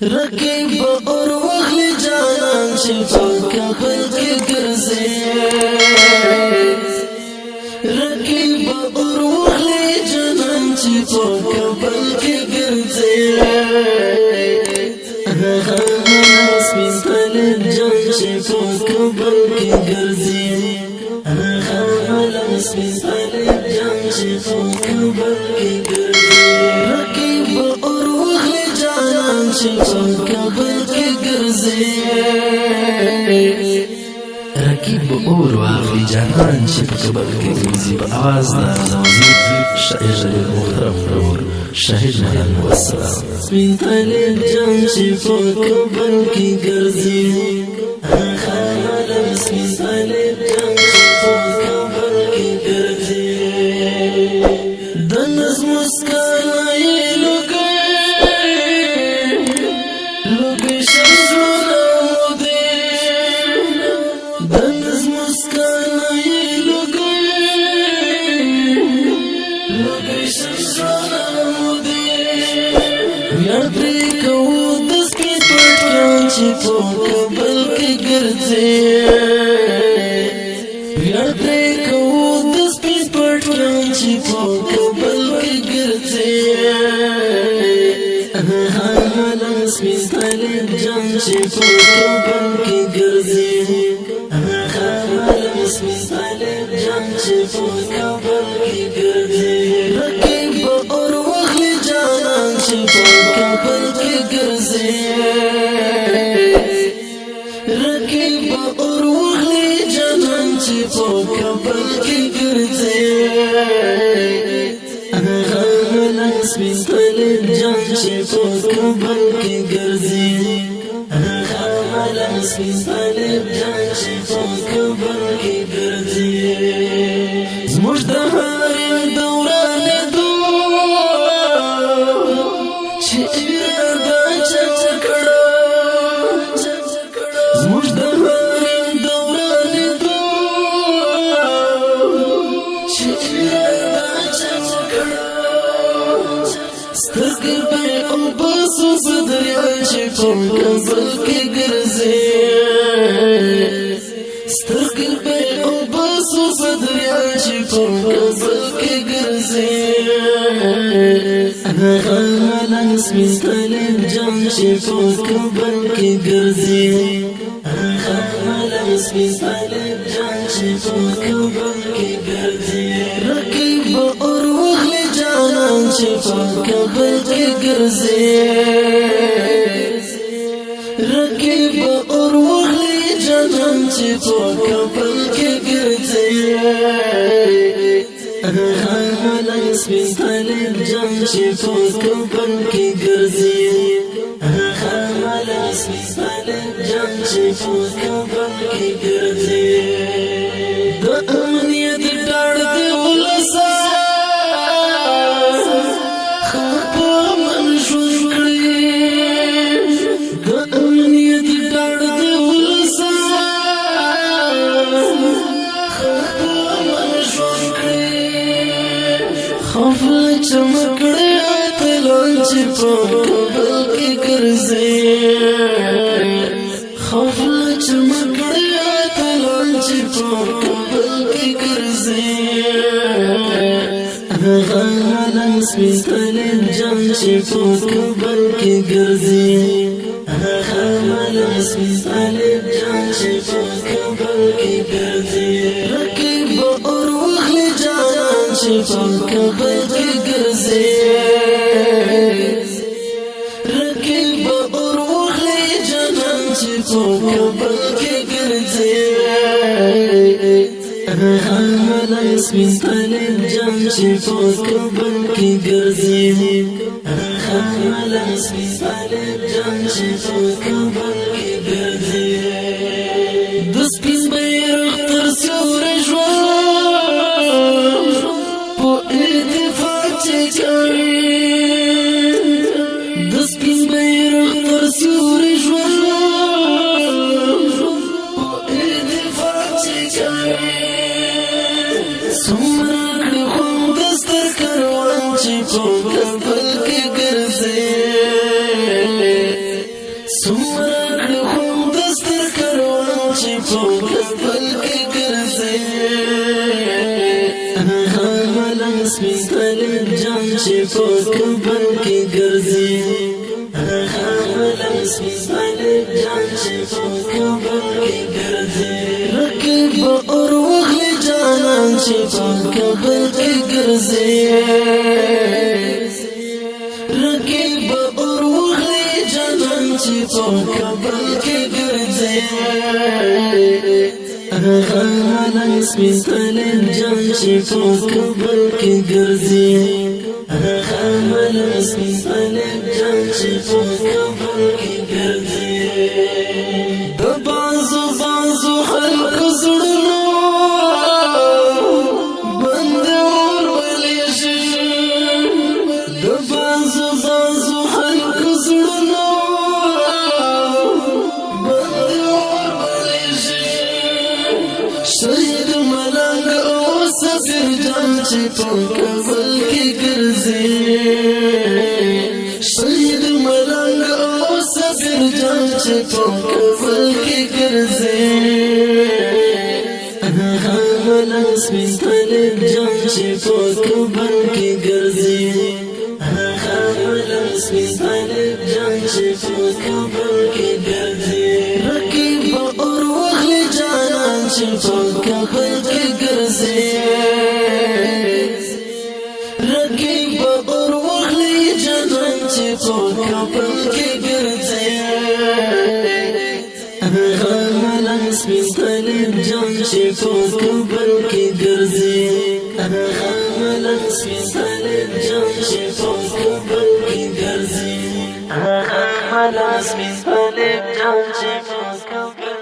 رقیب اور وخلی جانان چې په کابل کې ګرځي رقیب اور وخلی جانان چې په کابل کې ګرځي سپین طالب جان چې په کابل کې ګرځي سپین طالب جان چې په کابل کې ګرځي رقیب اور وخلی جانان چې په کابل کې ګرځي رقیب اور وخلی جانان چې په کابل کې ګرځي په आवाज د شاعر محترم نور شهید مولانا والسلام سپین طالب جان چې په کابل کې ګرځي سپین طالب جان چې په کابل کې ګرځي د نظم مسکای چې په کابل کې ګرځي ویاړ پرې کوو د سپین پټیان چې په کابل کې ګرځي سپین طالب جان چې په کابل کې ګرځي سپین طالب جان چې په کابل کې ګرځي رقیب اور وخلی جانان چې په کابل کې ګرځي رقیب اور وخلی جانان چې په کابل کې ګرځي سپین طالب جان چې په کابل کې ګرځي سپین طالب جان چې په کابل کې ګرځي زموږ د هر دوران چې اراده چا کړه زموږ د هر دوران چې اراده چا کړه سترګې به او باسو صدریا چې په کابل کې ګرځي سترګې به او باسو صدریا چې په کابل کې ګرځي سپین طالب جان چې په کابل کې ګرځي سپین طالب جان چې په کابل کې ګرځي رقیب اور وخلی جانان چې په کابل کې ګرځي رقیب اور وخلی جانان چې په کابل کې ګرځي سپین طالب جان چې په کابل کې ګرځي سپین طالب جان چې په کابل کې ګرځي د امنیت ډاډ دی ولسا خپ من ژوند کړی د امنیت ډاډ دی ولسا خپ من ژوند کړی خفل چمکړی اتلان چې په کابل کې ګرځي خفل چمکړی اتلان چې په کابل کې ګرځي سپین طالب جان چې په کابل کې ګرځي سپین طالب جان چې په کابل کې ګرځي رقیب اور وخلی جانان چې په کابل کې ګرځي رقیب اور وخلی جانان چې په کابل کې ګرځي سپین طالب جان چې په کابل کې ګرځي سپین طالب جان چې په کابل کې ګرځي د سپین بیرغ تر سیوري ژوند په اتفاق چې کوي د سپین بیرغ تر سیوري ژوند په اتفاق چې کوي څومره کړي خوند دستر کاروان چې په کابل کې ګرځي څومره کړي خوند دستر کاروان چې په کابل کې ګرځي ملنګ سپین طالب جان چې په کابل کې ګرځي ملنګ سپین طالب جان چې په کابل کې ګرځي رقیب اور وغلی جانان چې په کابل کې ګرځي رقیب اور وغلی جانان چې په کابل کې ګرځي ملنګ سپین طالب جان چې په کابل کې ګرځي ملنګ سپین طالب جان چې په کابل کې ګرځي د بازو خلکو زړونو بند ورولې شي د بازو خلکو زړونو بند ورولې شي شهید ملنګ او سفیر جان چې په کابل کې ګرځي شهید ملنګ او سفیر جان چې په کابل کې ګرځي ملنګ سپین طالب جان چې په کابل کې ګرځي ملنګ سپین طالب جان چې په کابل کې ګرځي رقیب اور وغلی جانان چې په کابل کې ګرځي رقیب اور وغلی جانان چې په کابل کې ګرځي ملنګ سپین طالب جان چې په کابل کې ګرځي ملنګ سپین طالب جان چې په کابل کې ګرځي ملنګ سپین طالب جان چې په کابل